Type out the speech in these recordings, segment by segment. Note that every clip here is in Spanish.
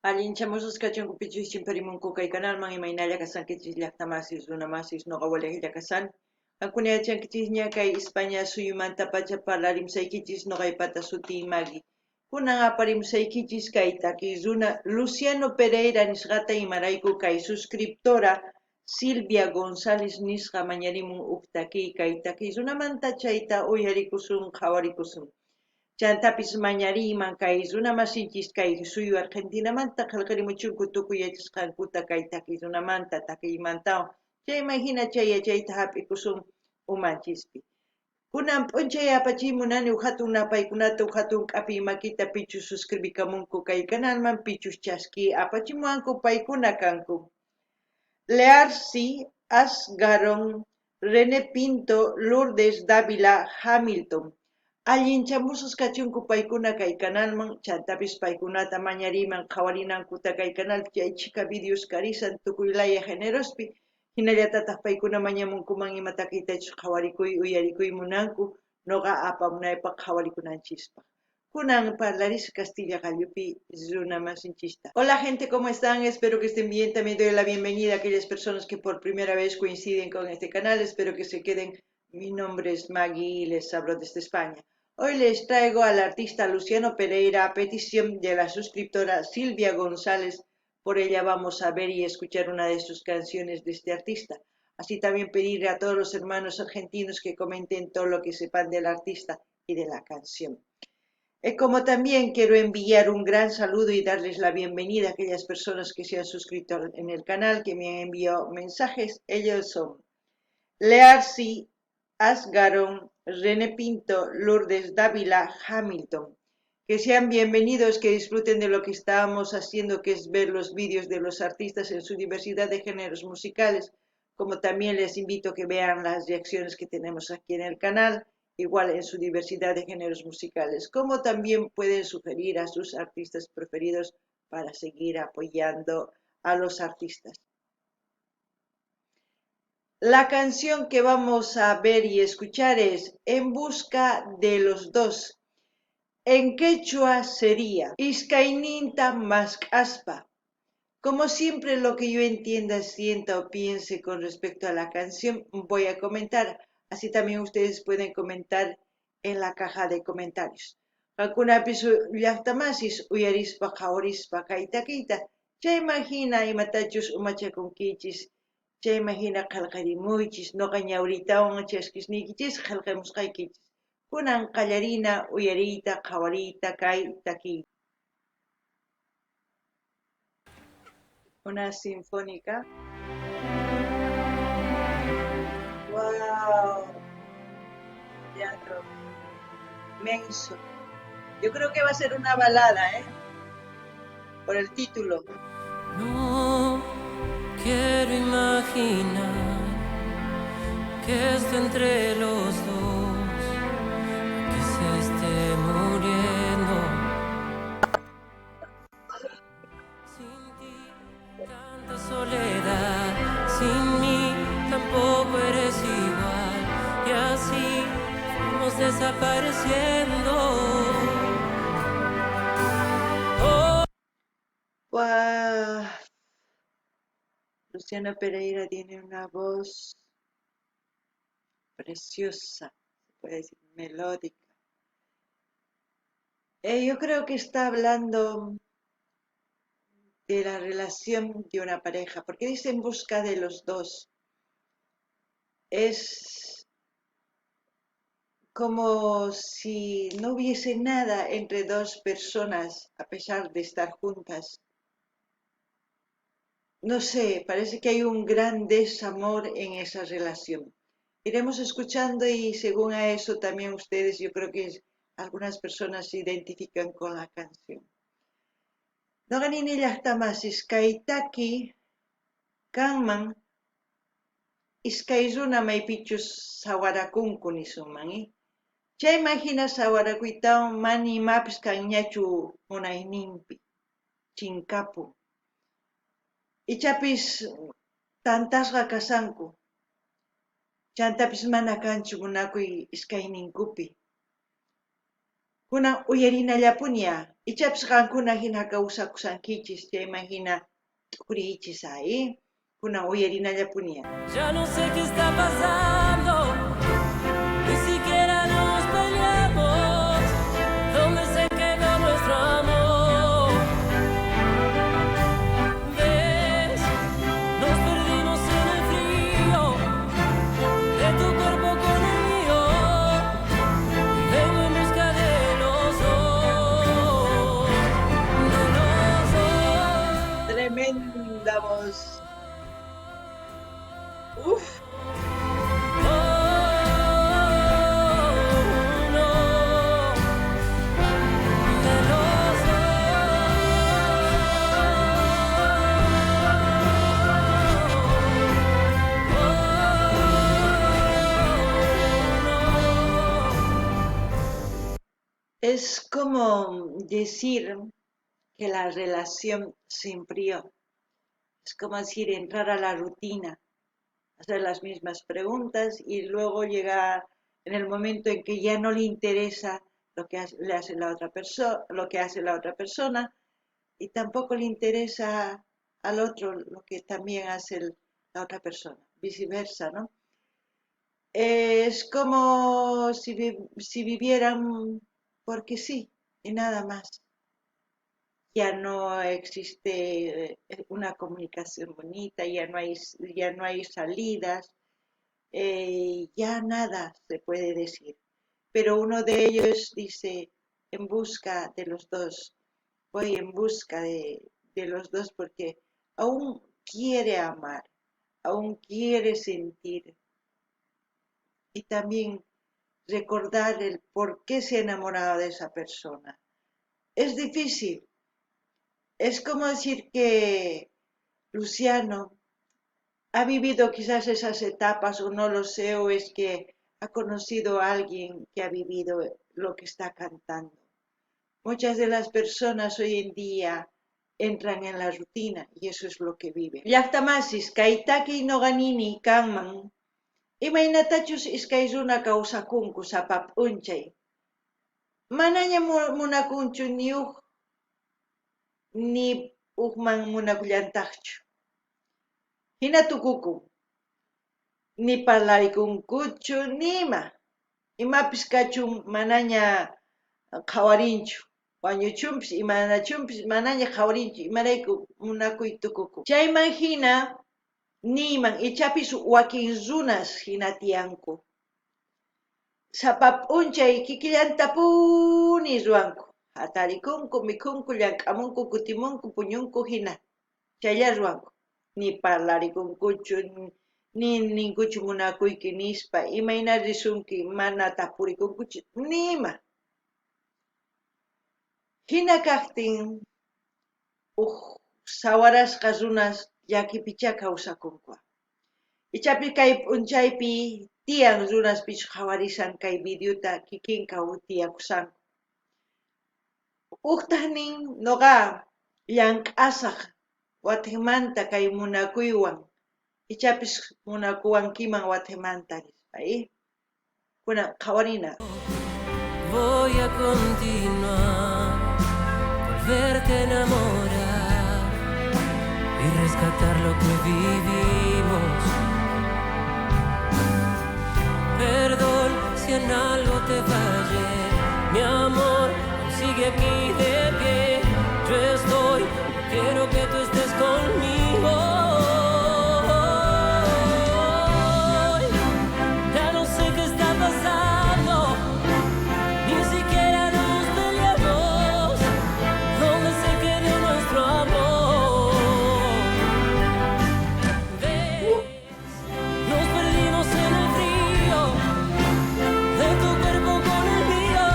Allinchamusas kachankupichis chimparimunku kay kanalman imaynalla kasankichis llaqtamasis runamasis noqawalejilla kasan. Kankuna yachankichis ña kay España suyumanta pacha parlarimsaykichis noqaypata sutin Maggie. Kunan aparimsaykichis kay taki runa Luciano Pereira nisqata imarayku kay suscriptora Silvia González nisqa mañarimun uktaki kay taki runamanta chayta uyarikusun qhawarikusun. Chantapis mañariman kay runamasinchis kay suyu Argentinamanta qillqarimuchunku tukuy yachasqankuta kay taki runamanta takiymantawan chayman hina chay yachayta hap'ikusun umanchispi. Kunan p'unchay apachimunani hatun napaykunata hatun k'api makita pichu suscribikamunku kay canalman pichus chaski apachimuanku paykuna kanku. Learcy Asgaron, René Pinto, Lourdes Dávila, Hamilton. Allinchamusas kachunku paykuna kay canalman chantapis paykunata mañariman qhawarinankuta kay canal chaychika videos karisan tukuylaya generospi hinallatataq paykuna mañamunkuman imatakitachus qhawarikuy uyarikuy munanku noqa apamunaypaq qhawarikunanchispa. Kunan parlaris Castilla Gallupi runamasinchista. Hola gente, ¿cómo están? Espero que estén bien. También doy la bienvenida a aquellas personas que por primera vez coinciden con este canal. Espero que se queden. Mi nombre es Maggie y les hablo desde España. Hoy les traigo al artista Luciano Pereira a petición de la suscriptora Silvia González. Por ella vamos a ver y escuchar una de sus canciones de este artista. Así también pedirle a todos los hermanos argentinos que comenten todo lo que sepan del artista y de la canción. Como también quiero enviar un gran saludo y darles la bienvenida a aquellas personas que se han suscrito en el canal, que me han enviado mensajes. Ellos son Learcy Asgaron, René Pinto, Lourdes Dávila, Hamilton. Que sean bienvenidos, que disfruten de lo que estábamos haciendo, que es ver los vídeos de los artistas en su diversidad de géneros musicales, como también les invito a que vean las reacciones que tenemos aquí en el canal, igual en su diversidad de géneros musicales, como también pueden sugerir a sus artistas preferidos para seguir apoyando a los artistas. La canción que vamos a ver y escuchar es En busca de los dos. En quechua sería Iskaininta Maskaspa. Como siempre, lo que yo entienda, sienta o piense con respecto a la canción, voy a comentar. Así también ustedes pueden comentar en la caja de comentarios. Alguna piso llaqtamasis uyarispa qhawarispa kaytakita. Chay imagina imatachus umachakunkichis. Chay imagina qillqarimuychis. Noqa ñawritawan chaskisnikichis qillqamusqaykichis. Kunan qallarina uyariyta qhawariyta kaytakita. Una sinfónica. ¡Wow! Teatro inmenso. Yo creo que va a ser una balada, por el título. No quiero imaginar que esto entre los dos, que se esté muriendo. Sin ti, tanta soledad, sin mí tampoco eres igual, y así fuimos desapareciendo. ¡Wow! Luciano Pereira tiene una voz preciosa, se puede decir melódica. Yo creo que está hablando de la relación de una pareja, porque dice en busca de los dos. Es como si no hubiese nada entre dos personas a pesar de estar juntas. No sé, parece que hay un gran desamor en esa relación. Iremos escuchando y según a eso también ustedes, yo creo que algunas personas se identifican con la canción. Noqanini llaqtamasis kaytaki kanman iskay runa maypichus sawarakunku nisunman. Chay imagina sawarakuytawan mani imapis kanñachu munayninpi, chinkapu. Ichapis tantasqa kasanku. Chantapis mana kanchu munakuy iskayninkupi. Kunan uyarinallapuña ichapas qankuna hina kawsakusankichis chayman hina t'urichis ahí kunan uyarinallapuña. Ya no sé qué está pasando, ni siquiera nos peleamos. ¿Dónde se quedó nuestro amor? ¿Ves? Nos perdimos en el frío de tu cuerpo con el mío. Vengo en busca de los dos, de los dos. Tremenda voz. Uf. Es como decir que la relación se enfrió. Es como decir entrar a la rutina, hacer las mismas preguntas y luego llegar en el momento en que ya no le interesa lo que le hace la otra persona, lo que hace la otra persona y tampoco le interesa al otro lo que también hace la otra persona, viceversa, ¿no? Es como si vivieran porque sí y nada más. Ya no existe una comunicación bonita, ya no hay salidas, ya nada se puede decir. Pero uno de ellos dice, en busca de los dos, voy en busca de los dos porque aún quiere amar, aún quiere sentir y también recordar el por qué se ha enamorado de esa persona. Es difícil, es como decir que Luciano ha vivido quizás esas etapas o no lo sé, o es que ha conocido a alguien que ha vivido lo que está cantando. Muchas de las personas hoy en día entran en la rutina y eso es lo que viven. Llaqtamasis, kaitaki noganini kanman, imaynatachus iskay runa kawsakunku sapap unchay. Manaña munakunchu ni ukman munakullantaqchu. Hina tukukun, ni parlarikunkuchu nima. Imapis kachun manaña qhawarinchu. Wañuchunpis imanachunpis manaña qhawarinchu imarayku munakuy tukuku. Chayman hina niman ichapis wakin runas hina tiyanku. Sapap unchay kikillantapuni ruwanku. Hatarikunku, mikhunku, llank'amunku, kutimunku, puñunku hina. Chaylla ruwanku. Ni parlarikunkuchu, ni ninkuchu munakuyki nispa, imayna risunki mana tapurikunkuchu, nima. Hina kaqtin, sawarasqa runas llakipicha kawsakunku. Ichapi kay p'unchaypi tiyan runaspichu qhawarisan kay videota kikinqa tiyakusanku. Uqtaqnin nuqa llank'asaq Guatemanta kay munakuywan ichapis munakuwankiman Guatemanta rispa, kunan qhawarina. Voy a continuar, volverte a enamorar y rescatar lo que vivimos. Perdón si en algo te fallé, mi amor sigue aquí de pie. Yo estoy, quiero que tú estés conmigo. Ya no sé qué está pasando, ni siquiera nos peleamos. ¿Dónde se quedó nuestro amor? ¿Ves? Nos perdimos en el frío de tu cuerpo con el mío.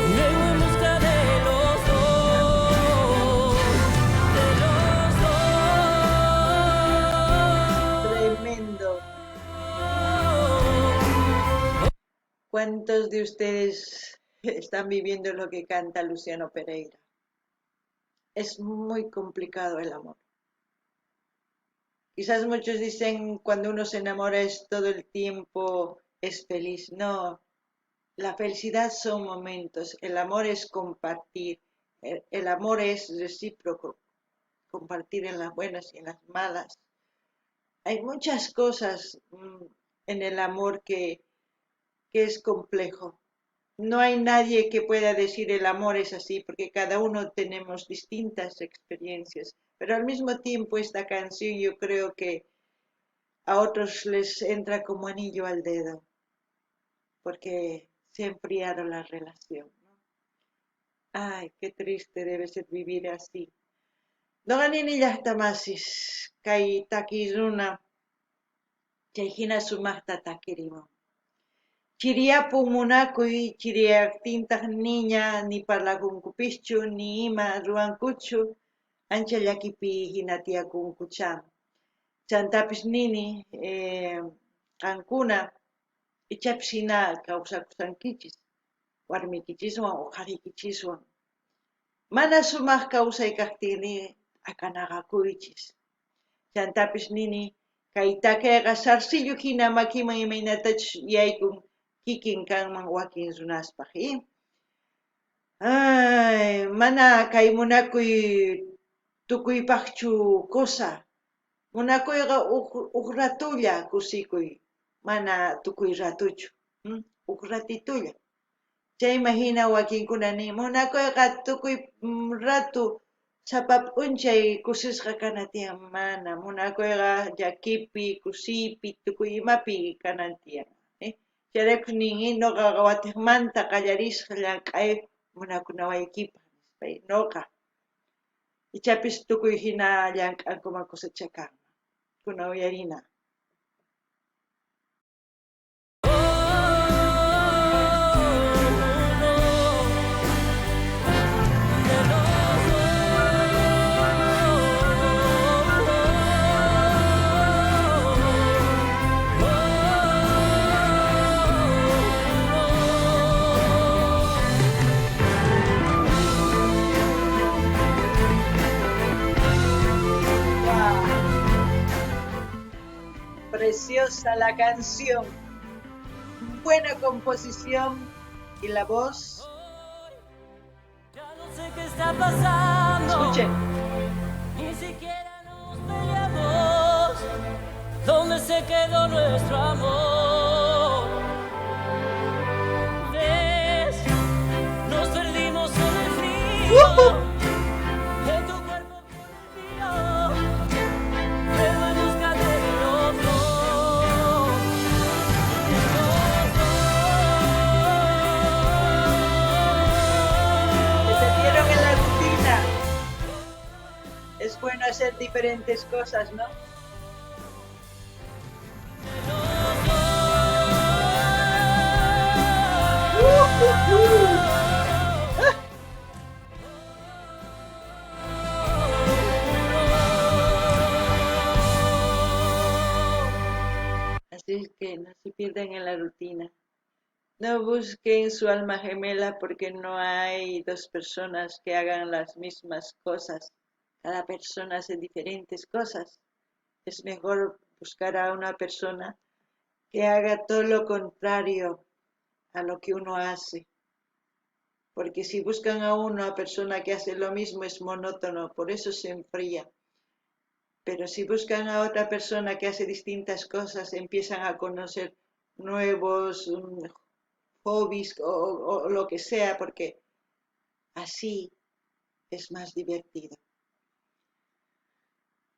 Y vengo en busca de los dos, de los dos. Tremendo. ¿Cuántos de ustedes están viviendo lo que canta Luciano Pereira? Es muy complicado el amor. Quizás muchos dicen cuando uno se enamora es todo el tiempo, es feliz. No, La felicidad son momentos, el amor es compartir, el amor es recíproco, compartir en las buenas y en las malas. Hay muchas cosas en el amor que es complejo. No hay nadie que pueda decir el amor es así, porque cada uno tenemos distintas experiencias. Pero al mismo tiempo esta canción yo creo que a otros les entra como anillo al dedo, porque se ha enfriado la relación, ¿no? Ay, qué triste debe ser vivir así. Doganini llaqtamasis, kay takiruna, chayhina sumaqta takirimun. Chiriapun munakuy, chiriaptintaq niña, ni parlakunkupischu, ni ima ruankuchu, ancha llakipi hina tiyakunkuchá. Chantapis nini, qankuna, ichapis hina kawsakusankichis, warmikichiswan o qhariykichiswan. Mana sumaq kawsay kaqtiymi akanaqakuychis. Chantapis nini, kay takayqa sarsillu hina makiman imaynatachus yaykun kikin kanman wakin runaspaq. Ay, mana kay munakuy tukuypaqchu kusa. Munakuyqa uq ratulla kusikuy, mana tukuy ratuchu. Uq ratitulla. Chayma hina wakinkuna nin munakuyqa tukuy ratu sapa p'unchay kusisqa kanatiyan mana. Munakuyqa llakipi, kusipi, tukuy imapi kanantiyan. Chayraykun nin nuqaqa watiqmanta qallarisqa llank'ay munakunawaykipa nispay nuqa. Ichapis tukuy hina llank'ankuman kusachakanman. Kuna uyarina. Preciosa la canción, buena composición y la voz. Ya no sé qué está pasando. Escuchen. Ni siquiera nos peleamos. ¿Dónde se quedó nuestro amor? ¿Ves? Nos perdimos en el frío. En tu cuerpo con el mío. Pero en busca de los dos. Que se vieron en la rutina. Es bueno hacer diferentes cosas, ¿no? Así es que no se pierdan en la rutina. No busquen su alma gemela porque no hay dos personas que hagan las mismas cosas. Cada persona hace diferentes cosas. Es mejor buscar a una persona que haga todo lo contrario a lo que uno hace. Porque si buscan a una persona que hace lo mismo es monótono, por eso se enfría. Pero si buscan a otra persona que hace distintas cosas, empiezan a conocer nuevos hobbies o lo que sea, porque así es más divertido.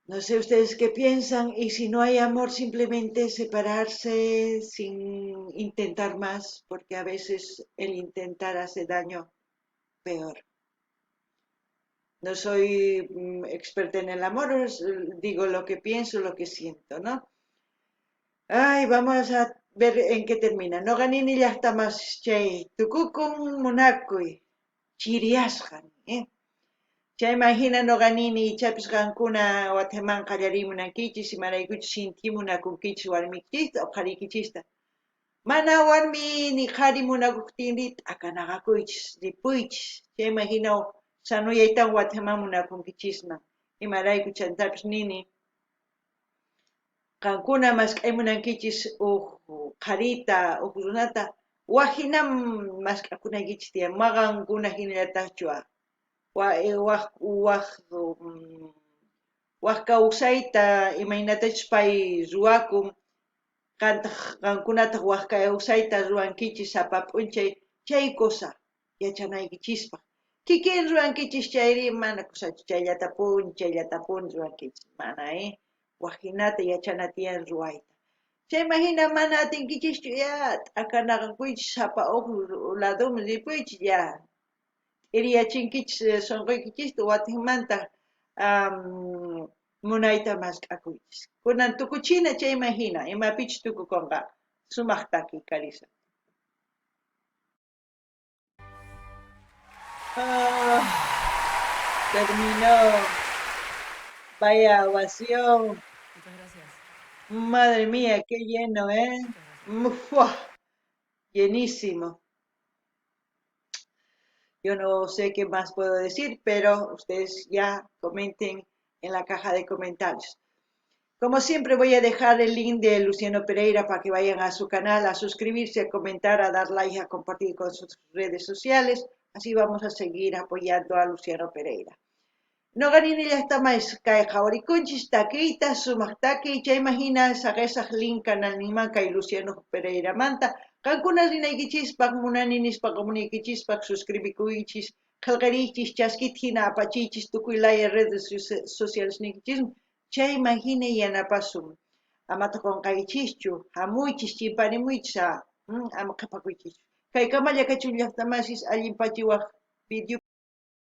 No sé ustedes qué piensan, y si no hay amor, simplemente separarse sin intentar más, porque a veces el intentar hace daño peor. No soy experta en el amor, digo lo que pienso, lo que siento, ¿no? Ay, vamos a ver en qué termina. No ganini ya está más chay. Tukukun munakuy. Chiriashan, ¿eh? Ya imagina no ganini chapis gankuna wateman qallarimunankichis imaraykuchis shintimunakunkichis warmikichista o qharikichista. Mana warmi ni qharimunakuqtinri t'akanaqakuychis, ripuychis. Ya imagina sanuyaytan wateman munakunkichisman. Imarayku chantapis nini. Qankuna mas k'aymunankichis qharita runata Wahinam mas'akunaykichis tiyan maqankuna hinallataqchuqa waq kawsayta imaynatachus pay ruwakun qankunataq waq kawsayta ruwankichis sapa p'unchay chay kusa yachanaykichispa kikin ruwankichis chayri mana kusachu chayllatapuни ruwankichis mana waqhinata yachana tiyan ruwayta chayma hina mana atinkichishchu t'akanakuychis sapa huk ladomi ripuychis t'iriyachinkichis sunquykichista watanmanta munayta masq'akuychis kunan tukuchina chayma hina imapichis tukukunqa sumaq takiy Carissa. Terminó. Vaya ovación. Muchas gracias. Madre mía, qué lleno, ¡Ufua! Llenísimo. Yo no sé qué más puedo decir, pero ustedes ya comenten en la caja de comentarios. Como siempre voy a dejar el link de Luciano Pereira para que vayan a su canal, a suscribirse, a comentar, a dar like, a compartir con sus redes sociales. Así vamos a seguir apoyando a Luciano Pereira. No ganin llaqtamas kay qhawarikunchis takiyta sumaq takiy chaymahina saqesaq link kanalninman kay Luciano Pereira manta qankuna rinaykichispaq munani nispaqa munaykichispaq suscribikuychis qillqariychis chaskita hina apachichis tukuy laya redes sociales nikichis chaymahina yanapasun amata qunqaychischu hamuychis chimpanimuychis ama qhapakuychis kay kamalla kachun llaqtamasis allin pachiwaq video